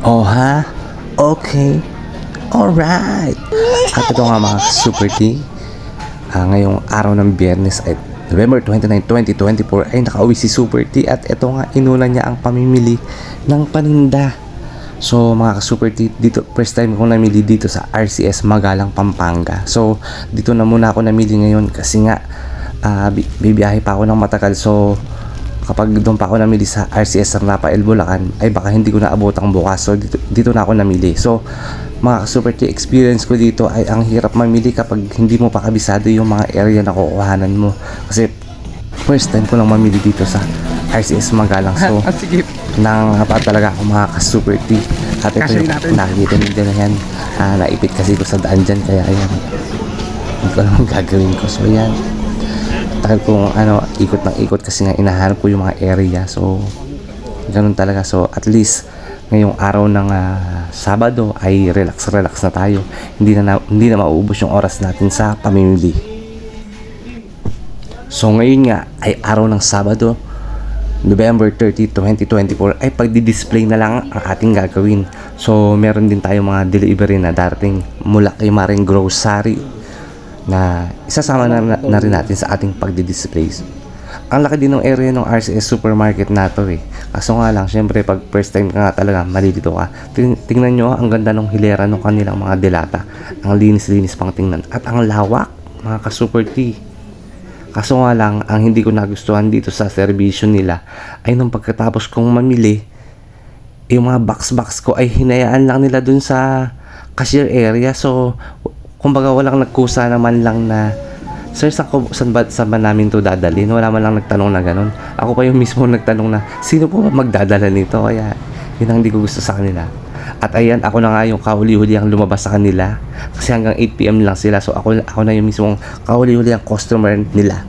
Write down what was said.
Oh ha? Okay. Alright. At ito nga mga Super T. Ngayong araw ng Biyernes ay November 29, 2024 ay nakauwi si Super T at ito nga inuna niya ang pamimili ng paninda. So mga Super T, dito first time ko namili dito sa RCS Magalang, Pampanga. So dito na muna ako namili ngayon kasi nga bibiyahe pa ako ng matagal. So kapag doon pa ako namili sa RCS San Rafael, Bulacan ay baka hindi ko na abotang bukas. So dito na ako namili. So mga Super T, experience ko dito ay ang hirap mamili kapag hindi mo pa kabisado yung mga area na kukuhanan mo. Kasi first time ko lang mamili dito sa RCS Magalang. So nangangapa talaga ako mga Super T. At ito yung nakikita nyo din na yan. Naipit kasi ko sa daan dyan, kaya ayan, hindi ko alam gagawin ko. So yan, tagal kong ikot ng ikot kasi nga inahanap ko yung mga area. So ganun talaga. So at least ngayong araw ng Sabado ay relax na tayo. Hindi na mauubos yung oras natin sa pamimili. So ngayon nga ay araw ng Sabado, November 30, 2024 ay pagdi-display na lang ang ating gagawin. So meron din tayo mga delivery na darating mula kay Maring Grocery na isasama na rin natin sa ating pagdi-display. Ang laki din ng area ng RCS supermarket na to eh. Kaso nga lang, syempre pag first time ka nga talaga, malilito ka. Tingnan nyo, ang ganda ng hilera ng kanilang mga delata. Ang linis-linis pang tingnan. At ang lawak, mga ka-Super T. Kaso nga lang, ang hindi ko nagustuhan dito sa servisyo nila ay nung pagkatapos kong mamili, yung mga box ko ay hinayaan lang nila dun sa cashier area. So kumbaga walang nagkusa naman lang na, "Sir, saan ba namin to dadalhin?" Wala man lang nagtanong na ganun. Ako pa yung mismo nagtanong na, sino po ba magdadala nito? Kaya yun ang hindi ko gusto sa kanila. At ayan, ako na nga yung kahuli-huli ang lumabas sa kanila kasi hanggang 8 PM lang sila. So ako na yung mismong kahuli-huli ang customer nila.